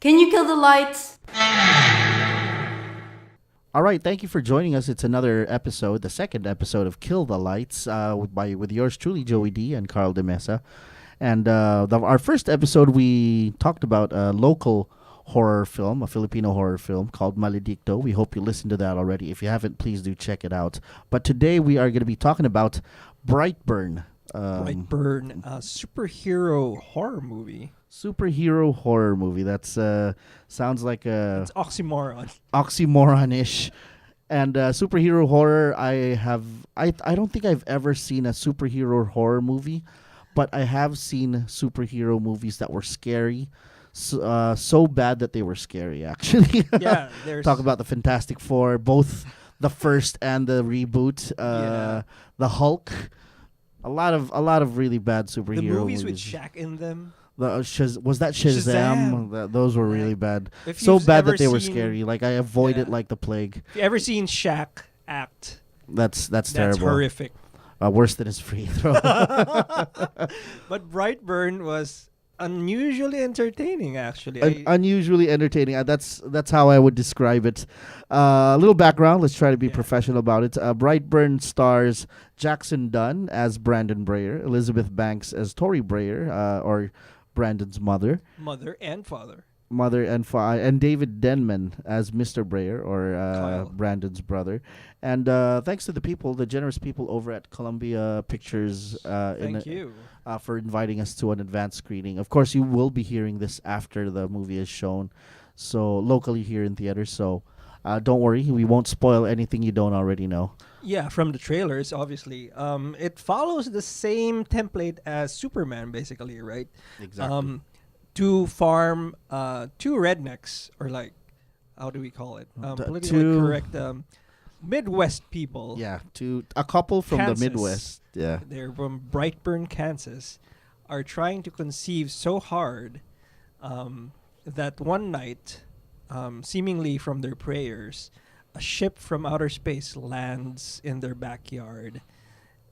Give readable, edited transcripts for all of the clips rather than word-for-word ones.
Can you kill the lights? All right, thank you for joining us. It's another episode, the second episode of Kill the Lights, with yours truly, Joey D and Karl De Mesa. And our first episode, we talked about a local horror film, a Filipino horror film called Maledicto. We hope you listened to that already. If you haven't, please do check it out. But today we are going to be talking about Brightburn. Brightburn, a superhero horror movie. Superhero horror movie. That's sounds like a It's oxymoron. oxymoron-ish. And superhero horror, I don't think I've ever seen a superhero horror movie, but I have seen superhero movies that were scary, so bad that they were scary. Actually, Yeah, there's talk about the Fantastic Four, both the first and the reboot. The Hulk, a lot of really bad superhero the movies with Shaq in them. Was that Shazam? Shazam. Those were really bad. If So you've bad ever that they were seen- scary. Like I avoided Yeah. like the plague. If you ever seen Shaq act, That's that's terrible. horrific. Worse than his free throw. But Brightburn was unusually entertaining, actually. Unusually entertaining. That's how I would describe it. A little background. Let's try to be Yeah. professional about it. Brightburn stars Jackson Dunn as Brandon Breyer, Elizabeth Banks as Tori Breyer, or Brandon's mother, Mother and father. and David Denman as Mr. Breyer, or Kyle. Brandon's brother. And thanks to the generous people over at Columbia Pictures, Thank you. for inviting us to an advanced screening. Of course, you will be hearing this after the movie is shown, so locally here in theaters. So don't worry, we won't spoil anything you don't already know. Yeah, from the trailers, obviously. It follows the same template as Superman, basically, right? Exactly. To farm two rednecks, or like, how do we call it? Politically two- correct Midwest people. Yeah, to a couple from Kansas. the Midwest. Yeah. They're from Brightburn, Kansas, are trying to conceive so hard that one night, seemingly from their prayers, a ship from outer space lands in their backyard,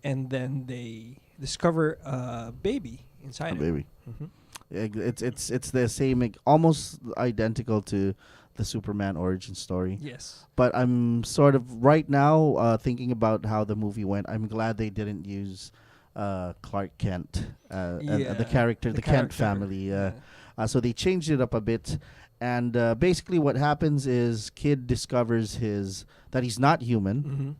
and then they discover a baby inside it. Baby. hmm It's the same, almost identical to the Superman origin story. Yes. But I'm sort of right now thinking about how the movie went. I'm glad they didn't use Clark Kent, and the character, the Kent family. So they changed it up a bit. And basically what happens is kid discovers that he's not human, hmm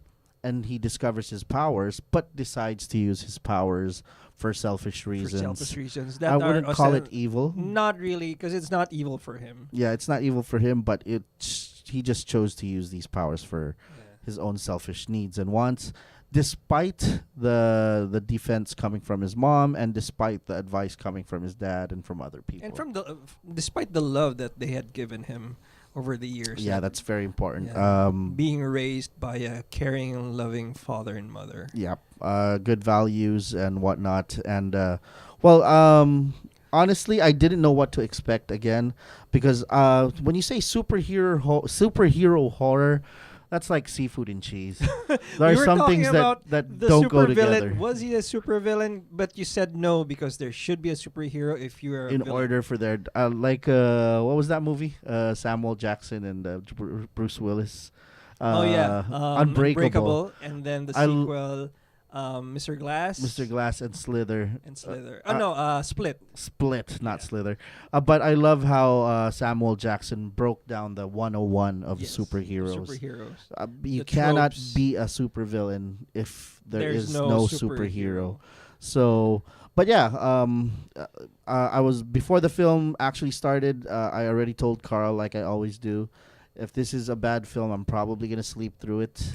and he discovers his powers, but decides to use his powers for selfish For reasons. selfish reasons. That I are wouldn't also call it evil. Not really, because it's not evil for him. Yeah, it's not evil for him, but he just chose to use these powers for Yeah. his own selfish needs and wants, despite the defense coming from his mom and despite the advice coming from his dad and from other people. And from despite the love that they had given him over the years. yeah, that- that's very important. yeah, being raised by a caring and loving father and mother. Yeah, good values and whatnot. And honestly, I didn't know what to expect again, because when you say superhero horror, that's like seafood and cheese. There We are were some talking things about that The don't go supervillain. together. Was he a supervillain? But you said no, because there should be a superhero if you are a In villain. order for their what was that movie? Samuel Jackson and Bruce Willis. Unbreakable. And then the I l- sequel, Mr. Glass. Mr. Glass and Slither. And Slither. Split, not Yeah. Slither. But I love how Samuel Jackson broke down the 101 of Yes, superheroes. Superheroes. You The cannot tropes. be a supervillain if There's is no no superhero. superhero. So, but yeah, I was before the film actually started. I already told Carl, like I always do, if this is a bad film, I'm probably gonna sleep through it.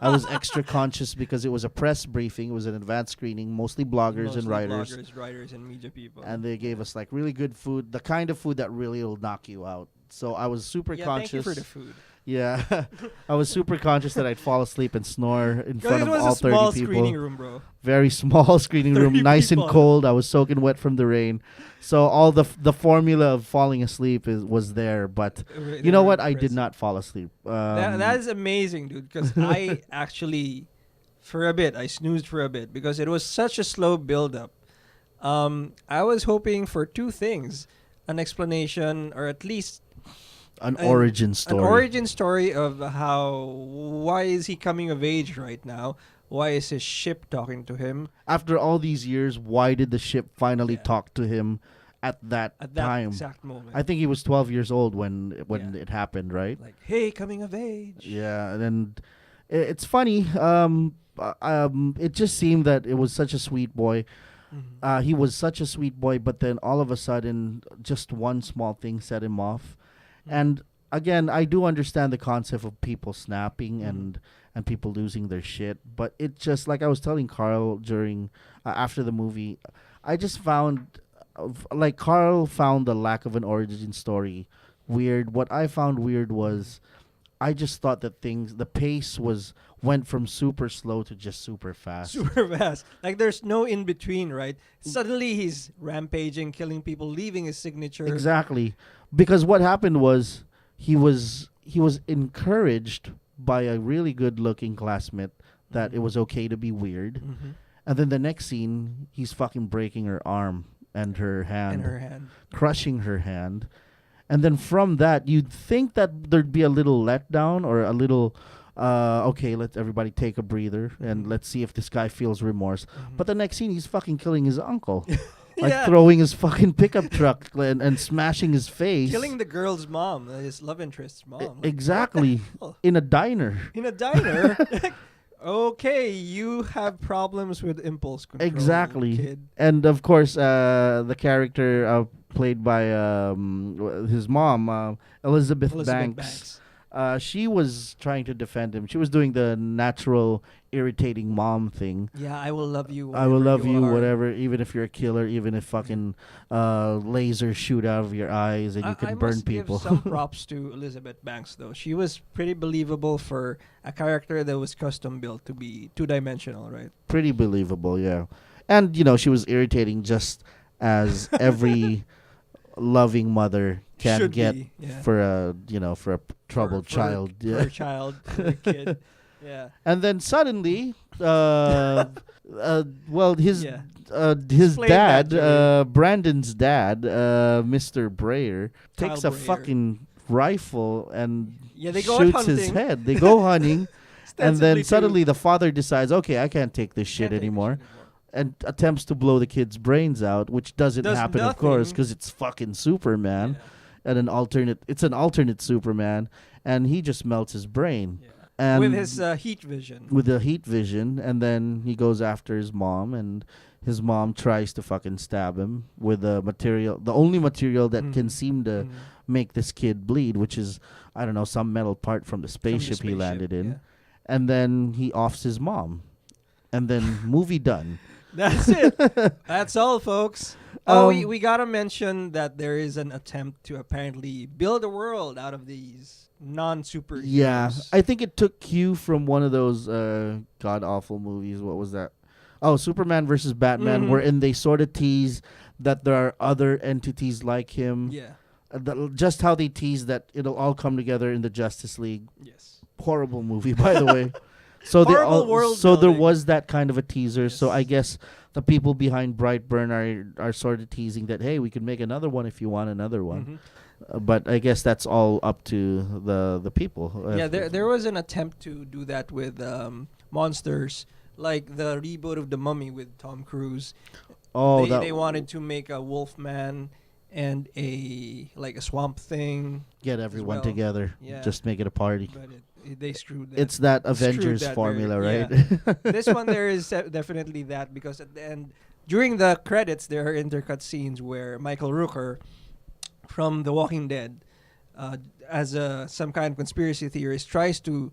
I was extra conscious because it was a press briefing. It was an advanced screening, mostly bloggers and Mostly writers. Bloggers, writers, and media people. And they gave us like really good food, the kind of food that really will knock you out. So I was super yeah, conscious. thank you for the food. Yeah, I was super conscious that I'd fall asleep and snore in front Because of it all was a small 30 screening people. room, bro. Very small screening room, 30 nice and people. cold. I was soaking wet from the rain, so all the formula of falling asleep was there. But you know what? I did not fall asleep. That is amazing, dude. Because I actually, for a bit, I snoozed for a bit because it was such a slow build up. I was hoping for two things: an explanation, or at least An an, origin an story. origin story of why is he coming of age right now? Why is his ship talking to him After all these years, why did the ship finally Yeah. talk to him at that at that time? exact moment? I think he was 12 years old when Yeah. it happened, right? Like, hey, coming of age. Yeah, and then it's funny. It just seemed that it was such a sweet boy. Mhm. He was such a sweet boy, but then all of a sudden, just one small thing set him off. Mhm. And again, I do understand the concept of people snapping Mhm. and people losing their shit, but it just like I was telling Carl during after the movie, I just found like Carl found the lack of an origin story weird. What I found weird was I just thought that the pace went from super slow to just super fast. Super fast. Like there's no in between, right? Suddenly he's rampaging, killing people, leaving his signature. Exactly, because what happened was he was encouraged by a really good looking classmate that it was okay to be weird, Mhm. and then the next scene he's fucking breaking her arm and her hand, In her hand. crushing her hand. And then from that, you'd think that there'd be a little letdown or a little, okay, let everybody take a breather and Mhm. let's see if this guy feels remorse. Mhm. But the next scene, he's fucking killing his uncle. Like Yeah. throwing his fucking pickup truck and smashing his face. Killing the girl's mom, his love interest's mom. Like, what the Exactly. hell? In a diner. In a diner. Okay, you have problems with impulse control. Exactly. Kid. And of course, the character played by his mom, Elizabeth, Banks. She was trying to defend him. She was doing the natural irritating mom thing. Yeah, I will love you. I will whatever love you, are. whatever, even if you're a killer, even if fucking lasers shoot out of your eyes and you can I burn must people. give some props to Elizabeth Banks, though. She was pretty believable for a character that was custom built to be two-dimensional, right? Pretty believable, yeah. And, she was irritating just as every loving mother can Should get be, yeah. for for a troubled For child. For a child, for a kid. Yeah. And then suddenly, well, his Yeah. his Explain dad, that, Joey. Brandon's dad, Mr. Breyer, Kyle takes a Breyer. fucking rifle and Yeah, they go out shoots his hunting. head. They go hunting, and then Ostensibly suddenly to- the father decides, okay, I can't take this shit Can't take this anymore, shit and attempts to blow the kid's brains out, which doesn't Does happen, of course, nothing. because it's fucking Superman Yeah. and it's an alternate Superman, and he just melts his brain. Yeah. And With his heat vision. with the heat vision, and then he goes after his mom, and his mom tries to fucking stab him with the only material that can Mhm. seem to Mhm. make this kid bleed, which is, I don't know, some metal part from the From the spaceship he landed in. yeah. And then he offs his mom, and then movie done. That's it. That's all, folks. Oh, we Um, gotta mention that there is an attempt to apparently build a world out of these non-superheroes. Yeah, I think it took cue from one of those god awful movies. What was that? Oh, Superman versus Batman, Mhm. wherein they sort of tease that there are other entities like him. Yeah. Just how they tease that it'll all come together in the Justice League. Yes. Horrible movie, by the way. So Horrible world so there building. was that kind of a teaser. So I Yes. guess the people behind Brightburn are sort of teasing that, hey, we can make another one if you want another one. Mhm. But I guess that's all up to the people. Yeah, there was an attempt to do that with monsters, like the reboot of The Mummy with Tom Cruise. Oh, They wanted to make a Wolfman and a Swamp Thing, get everyone well. together. Yeah. Just make it a party. but they screwed that. It's that Screwed Avengers that formula, very- right? This one there is definitely that, because at the end, during the credits, there are intercut scenes where Michael Rooker from The Walking Dead, as some kind of conspiracy theorist, tries to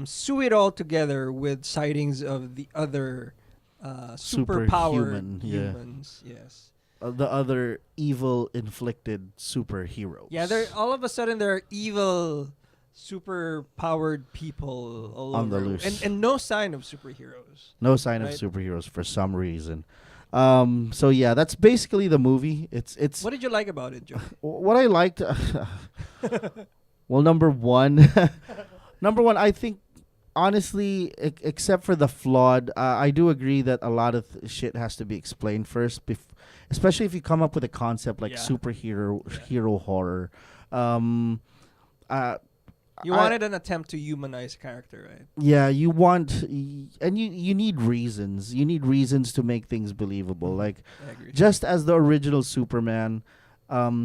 sew it all together with sightings of the other superpowered Superhuman, yeah. humans. Yes. The other evil inflicted superheroes. Yeah, there all of a sudden there are evil super powered people all On the over. loose. And no sign of superheroes. No sign Right. of superheroes for some reason. So yeah, that's basically the movie. It's What did you like about it, Joe? what I liked. Well, number one, I think honestly, except for the flawed, I do agree that a lot of shit has to be explained first, especially if you come up with a concept like Yeah. superhero Yeah. hero horror. Um, uh, You I- wanted an attempt to humanize character, right? yeah, you want, and you need reasons. You need reasons to make things believable. Mhm. Like I agree. just as the original Superman,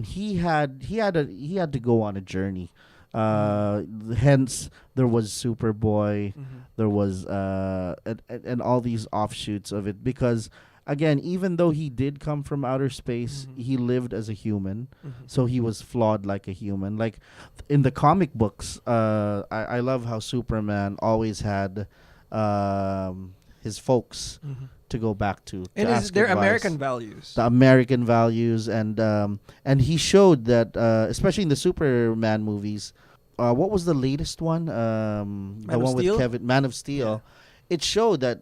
he had to go on a journey. Hence, there was Superboy. Mhm. There was and all these offshoots of it, because again, even though he did come from outer space, Mhm. he lived as a human, Mhm. so he was flawed like a human. Like in the comic books, I love how Superman always had his folks Mhm. to go back to And ask their advice. American values. The American values, and he showed that, especially in the Superman movies. What was the latest one? The Man of one with Steel? Kevin, Man of Steel. It showed that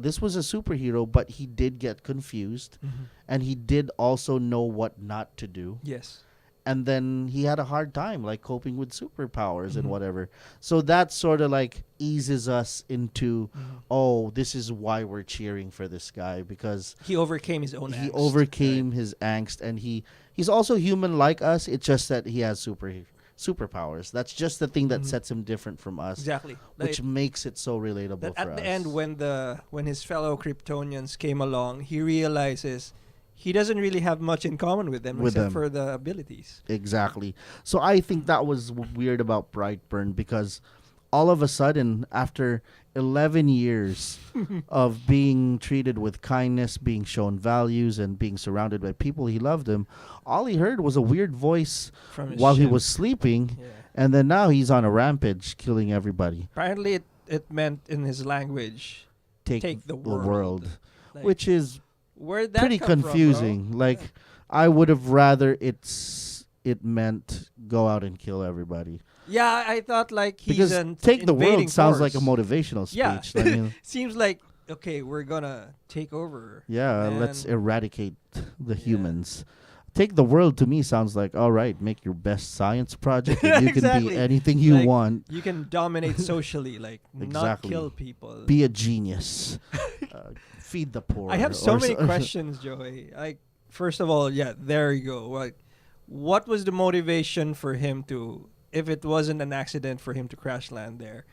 this was a superhero, but he did get confused, Mhm. and he did also know what not to do. Yes. And then he had a hard time, like coping with superpowers and Mhm. whatever. So that sort of like eases us into, Mhm. oh, this is why we're cheering for this guy, because He overcame his own he angst. overcame his angst, and he's also human like us. It's just that he has superpowers. That's just the thing that Mhm. sets him different from us, Exactly. which Like, makes it so relatable that for at us. the end, when his fellow Kryptonians came along, he realizes he doesn't really have much in common with them With except them. for the abilities. Exactly. So I think that was weird about Brightburn, because all of a sudden, after 11 years of being treated with kindness, being shown values, and being surrounded by people he loved him, all he heard was a weird voice From his while he ship. was sleeping, Yeah. and then now he's on a rampage, killing everybody. Apparently, it meant in his language, Take the the world. Like, Which is where'd that pretty come from, bro? confusing. Like, Yeah. I would have rather it meant go out and kill everybody. Yeah, I thought like he's Because an take the invading world sounds like a force. motivational Yeah. speech. I mean, Seems like, okay, we're gonna take over. yeah, let's Man. eradicate the Yeah. humans. Take the world to me sounds like, all right, make your best science project, and you can Exactly. be anything you Like, want. You can dominate socially, like not Exactly. kill people. Be a genius. Feed the poor. I have so or many questions, Joey. Like, first of all, yeah, there you go. Like, what was the motivation for him to, if it wasn't an accident for him to crash land there?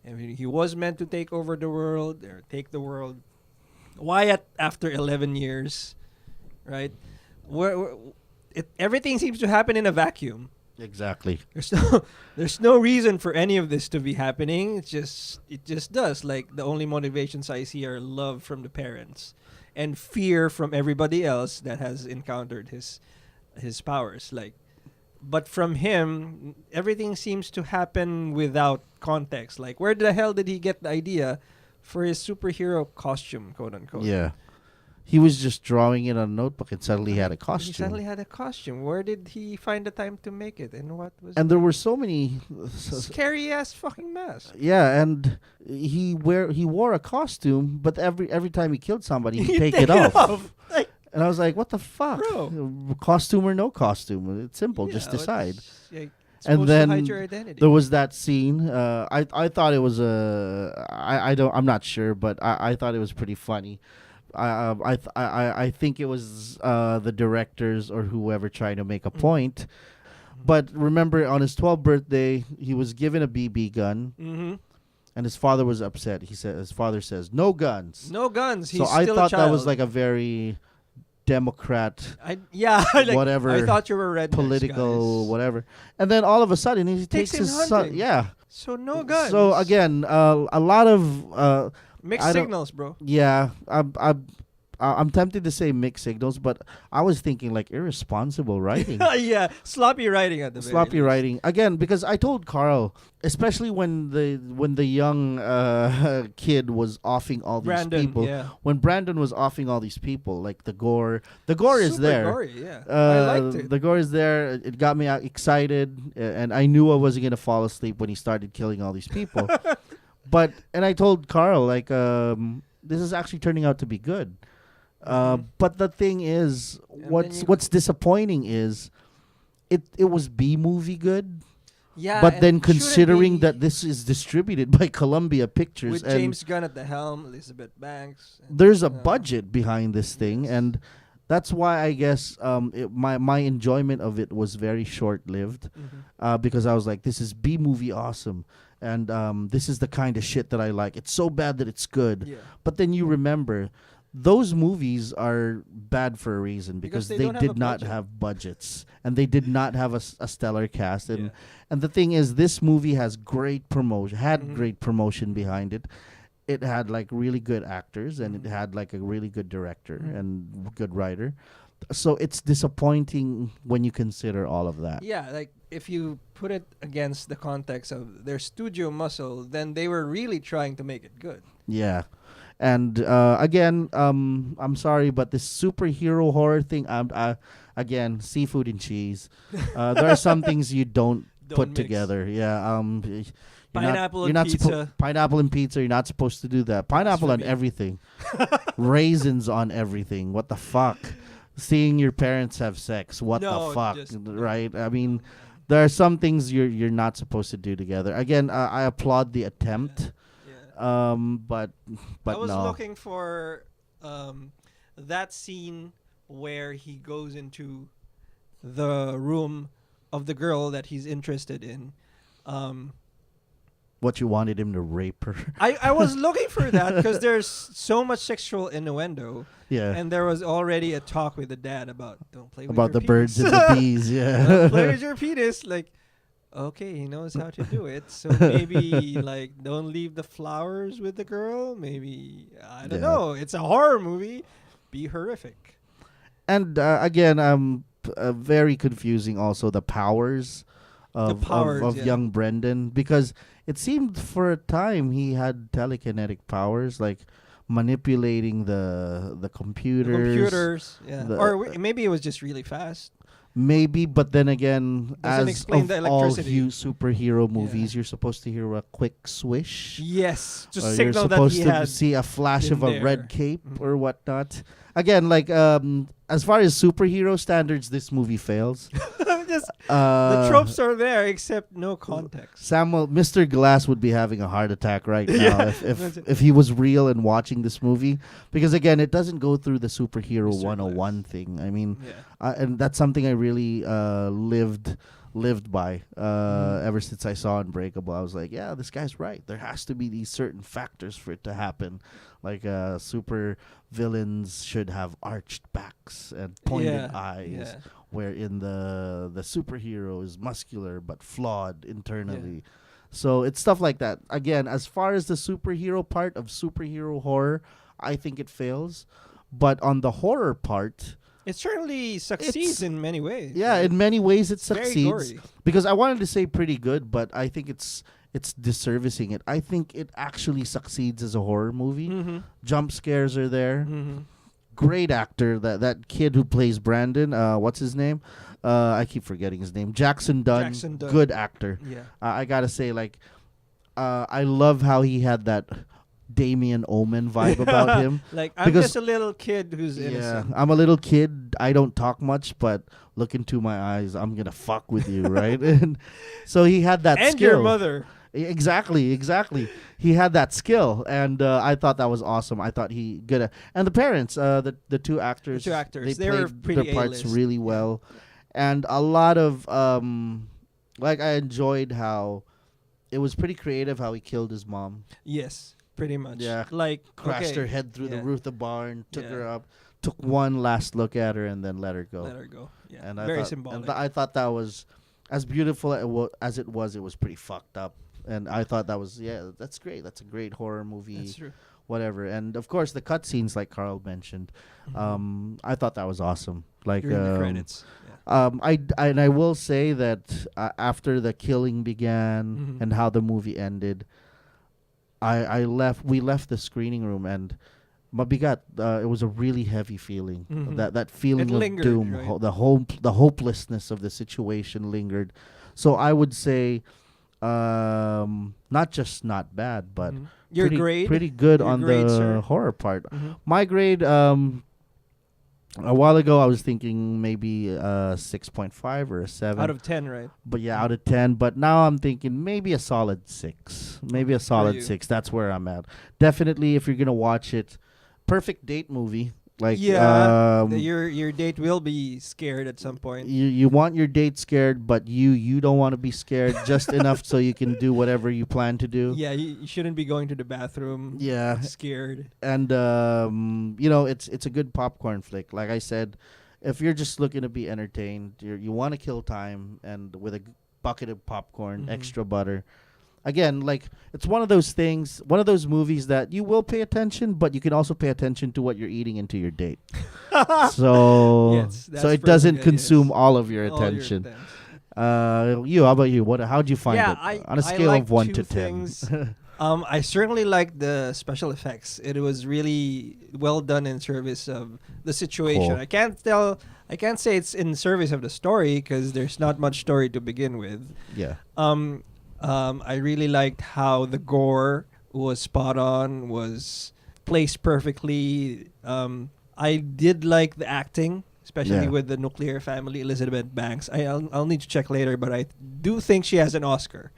I mean, he was meant to take over the world or take the world. Why after 11 years, right? Everything seems to happen in a vacuum. Exactly. There's no reason for any of this to be happening. It just does. Like, the only motivations I see are love from the parents and fear from everybody else that has encountered his powers. Like, but from him, everything seems to happen without context. Like, where the hell did he get the idea for his superhero costume, quote unquote? Yeah. He was just drawing it on a notebook, and suddenly he had a He costume. suddenly had a costume. Where did he find the time to make it? And what was And there were so many. scary ass fucking mask? Yeah, and he wore a costume, but every time he killed somebody, he'd You take it off. Like, And I was like, what the fuck? Bro. Costume or no costume? It's simple. yeah, Just decide. It's, like, And supposed then to hide your identity. There was that scene. I thought it was I'm not sure, but I thought it was pretty funny. I think it was the directors or whoever trying to make a point. But remember, on his 12th birthday, he was given a BB gun, Mm-hmm. and his father was upset. His father says, "No guns." No guns. He's So I still thought a that was child. like a very Democrat, like, whatever, I thought you were rednecks, political, guys. whatever. And then all of a sudden, he takes him his son. hunting. Yeah. So no guns. So again, a lot of mixed I don't- signals, bro. yeah. I'm tempted to say mixed signals, but I was thinking like irresponsible writing. Yeah, sloppy writing at the very Sloppy least. writing again, because I told Carl, especially when the young kid was offing all these Brandon, people. yeah. When Brandon was offing all these people, like the gore is Super there. gory, yeah. I liked it. The gore is there. It got me excited, and I knew I wasn't gonna fall asleep when he started killing all these people. And I told Carl, like, this is actually turning out to be good. But the thing is, And then what's you- what's disappointing is, it was B movie good. Yeah, But and then it shouldn't considering be that this is distributed by Columbia Pictures with and James Gunn at the helm, Elizabeth Banks. And, there's a budget behind this thing, yes. and that's why I guess my enjoyment of it was very short lived, Mhm. because I was like, this is B movie awesome, and this is the kind of shit that I like. It's so bad that it's good, Yeah. but then you remember. Those movies are bad for a reason Because because they they don't have a did not budget. have budgets and they did not have a stellar cast, Yeah. and the thing is, this movie has great promotion, had Mhm. great promotion behind it. It had like really good actors and it Mhm. had like a really good director Mhm. and good writer. So it's disappointing when you consider all of that. Yeah, like if you put it against the context of their studio muscle, then they were really trying to make it good. Yeah. And again, I'm sorry, but this superhero horror thing, again, seafood and cheese. There are some things you don't Don't put mix. together. Yeah. Pineapple you're and not pizza. pineapple and pizza. You're not supposed to do that. Pineapple on Blasphemy. everything. Raisins on everything. What the fuck? Seeing your parents have sex. What No, the fuck? just- Right? I mean, there are some things you're not supposed to do together. Again, I applaud the attempt. Yeah. But I was no. looking for that scene where he goes into the room of the girl that he's interested in. What you wanted him to rape her. I was looking for that because there's so much sexual innuendo, Yeah. and there was already a talk with the dad about don't play with About your the birds penis. and the bees. Yeah. Don't play with your penis. Like, okay, he knows how to do it, so maybe like don't leave the flowers with the girl. Maybe I don't Yeah. know. It's a horror movie. Be horrific. And again, very confusing. Also, the powers of powers, of yeah. young Brendan, because it seemed for a time he had telekinetic powers, like manipulating the The computers. computers, yeah, the- or maybe it was just really fast. Maybe, but then again, Doesn't as explain of the all electricity. superhero movies, Yeah. you're supposed to hear a quick swish. Yes, just Or you're signal that supposed he to had. see a flash of been a there. red cape Mhm. or whatnot. Again, like as far as superhero standards, this movie fails. Just the The tropes are there, except no context. Mr. Glass would be having a heart attack right now Yeah. if he was real and watching this movie, because again, it doesn't go through the superhero Mr. 101 thing. I mean, Yeah. and that's something I really lived by Mhm. ever since I saw Unbreakable. I was like, yeah, this guy's right. There has to be these certain factors for it to happen. Like super villains should have arched backs and pointed eyes, Yeah. wherein the superhero is muscular but flawed internally. So it's stuff like that. Again, as far as the superhero part of superhero horror, I think it fails. But on the horror part, It certainly succeeds It's- in many ways. yeah, right? in many ways it Very succeeds. gory. Because I wanted to say pretty good, but I think it's disservicing it. I think it actually succeeds as a horror movie. Mm-hmm. Jump scares are there. Mm-hmm. Great actor, that kid who plays Brandon. What's his name? I keep forgetting his name. Jackson Dunn. Jackson Dunn. Good actor. Yeah. I gotta say, like, I love how he had that Damien Omen vibe about him. Like I'm Because- just a little kid who's Yeah, innocent. I'm a little kid. I don't talk much, but look into my eyes. I'm gonna fuck with you, right? And so he had that And skill. your mother. Exactly. He had that skill, and I thought that was awesome. I thought he good at, and the parents, the two actors, two actors, they they were played pretty their parts A-list. really well, and a lot of like I enjoyed how it was pretty creative how he killed his mom, Yes, pretty much. Yeah. Like crashed okay, her head through the yeah. roof of the barn, took Yeah. her up, took one last look at her, and then let her go. Let her go. Yeah. And I Very thought, symbolic. I thought that was as beautiful as it was. It was pretty fucked up, and I thought that was that's great. That's a great horror movie. That's true. Whatever, and of course the cutscenes, like Carl mentioned. Mhm. I thought that was awesome. Like During the credits. Yeah. I will say that after the killing began Mhm. and how the movie ended, we left the screening room, and mabigat, it was a really heavy feeling. Mhm. That feeling It of lingered, doom, right? the hopelessness of the situation lingered. So I would say, not just not bad, but Mhm. Your grade. pretty good Your on grade, the sir? horror part. Mhm. My grade, A while ago, I was thinking maybe a 6.5 or a 7. Out of 10, right? But yeah, out of 10. But now I'm thinking maybe a solid 6. Maybe a For solid you. 6. That's where I'm at. Definitely, if you're gonna watch it, perfect date movie. Like, Yeah, your date will be scared at some point. you want your date scared, but you don't want to be scared just enough so you can do whatever you plan to do. Yeah, you shouldn't be going to the bathroom Yeah, scared. and it's a good popcorn flick. Like I said, if you're just looking to be entertained, you want to kill time, and with a bucket of popcorn, Mhm. extra butter. Again, like it's one of those things, one of those movies that you will pay attention, but you can also pay attention to what you're eating into your date. So Yes, so that's it doesn't perfect, consume yes. all of your All your attention. attention. How about you? How'd you find Yeah, it on a I scale like of 1 two to 10? things. I certainly like the special effects. It was really well done in service of the situation. Cool. I can't say it's in service of the story because there's not much story to begin with. Yeah. I really liked how the gore was spot on, was placed perfectly. I did like the acting, especially Yeah. with the nuclear family, Elizabeth Banks. I'll need to check later, but I do think she has an Oscar.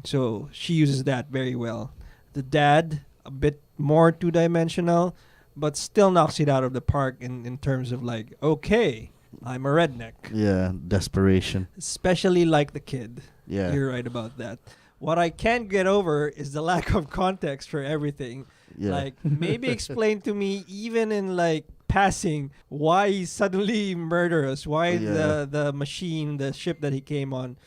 So she uses that very well. The dad, a bit more two-dimensional, but still knocks it out of the park in terms of like, okay, I'm a redneck. Yeah, desperation. Especially like the kid. Yeah. You're right about that. What I can't get over is the lack of context for everything. Yeah. Like, maybe explain to me, even in like passing, why he's suddenly murderous. Why Yeah. the machine, the ship that he came on,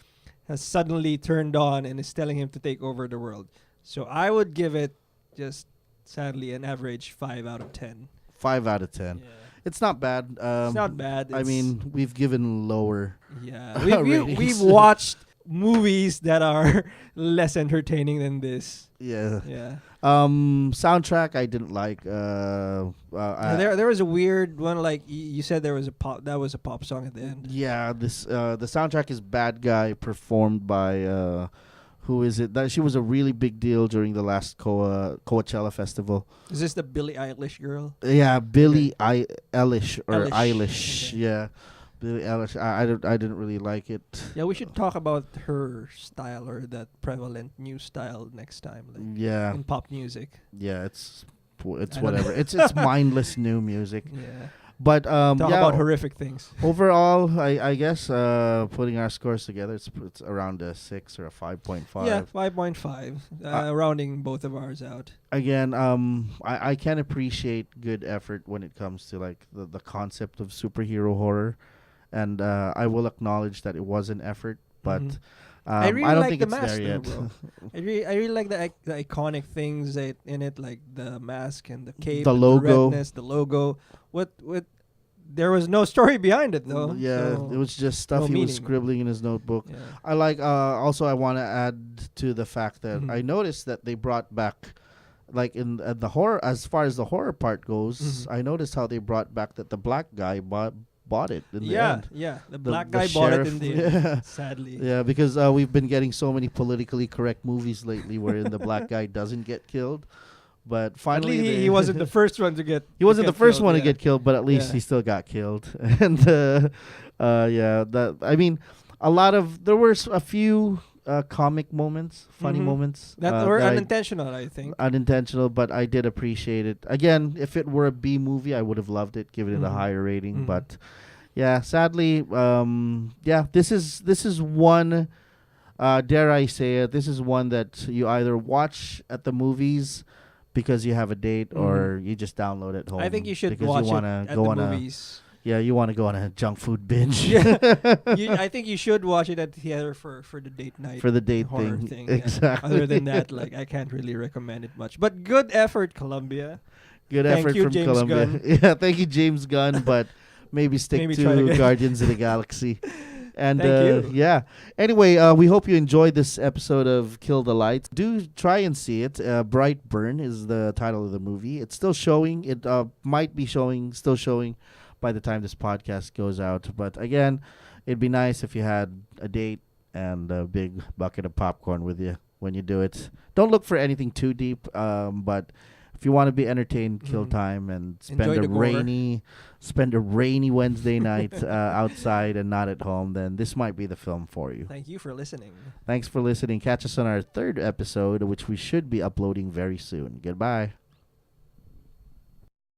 has suddenly turned on and is telling him to take over the world. So I would give it just sadly an average 5 out of 10. 5 out of 10. Yeah. It's not bad. It's not bad. I It's- mean, we've given lower. yeah, we've ratings. watched movies that are less entertaining than this. Yeah. Yeah. Soundtrack I didn't like. There was a weird one, like you said there was a pop song at the end. Yeah, the soundtrack is Bad Guy, performed by who is it? That she was a really big deal during the last Coachella festival. Is this the Billie Eilish girl? Yeah, Billie Eilish or Eilish. Eilish. Okay. Yeah, Billie Eilish. I didn't really like it. Yeah, we should talk about her style or that prevalent new style next time, like Yeah, in pop music. yeah. It's I don't whatever. know. It's mindless new music. Yeah. But Talk yeah. about horrific things. Overall, I guess putting our scores together, it's around a 6 or a 5.5. Yeah, 5.5. Rounding both of ours out. Again, I can appreciate good effort when it comes to like the concept of superhero horror, and I will acknowledge that it was an effort, but Mhm. I really I don't like think the it's mask there though, yet. bro. I really like the iconic things in it, like the mask and the cape, The and logo. the redness, the logo. What there was no story behind it though. Yeah, so- it was just stuff no he was meaning. scribbling in his notebook. Yeah. I like. Also, I want to add to the fact that Mhm. I noticed that they brought back, like in the horror, as far as the horror part goes. Mhm. I noticed how they brought back that the black guy bought it in the Yeah, end. yeah. The The- black the guy bought it sheriff, in the yeah. end, sadly. Yeah, because we've been getting so many politically correct movies lately, wherein the black guy doesn't get killed, but At finally least they he wasn't the first one to get. he wasn't the first killed, one to yeah. get killed, but at least Yeah. he still got killed. And yeah, that I mean, there were a few comic moments, funny Mhm. moments That were that unintentional, I think. unintentional, but I did appreciate it. Again, if it were a B movie, I would have loved it, given it a Mhm. higher rating. Mhm. But yeah, sadly, yeah, this is one. Dare I say it? This is one that you either watch at the movies because you have a date, or you just download at home. I think you should because watch you it wanna at go the on movies. you want to go on a junk food binge. Yeah. I think you should watch it at the theater for the date night. For the date horror thing. yeah. Exactly. Other than that, like I can't really recommend it much. But good effort, Columbia. Good Thank effort you, from James Columbia. Gunn. Yeah, thank you, James Gunn. But maybe stick Maybe try to again. Guardians of the Galaxy. And Thank you. yeah. Anyway, we hope you enjoyed this episode of Kill the Lights. Do try and see it. Brightburn is the title of the movie. It's still showing. It might be still showing by the time this podcast goes out. But again, it'd be nice if you had a date and a big bucket of popcorn with you when you do it. Don't look for anything too deep, but if you want to be entertained, kill time, and Enjoy the gore. spend a rainy Wednesday night outside and not at home, then this might be the film for you. Thank you for listening. Thanks for listening. Catch us on our third episode, which we should be uploading very soon. Goodbye.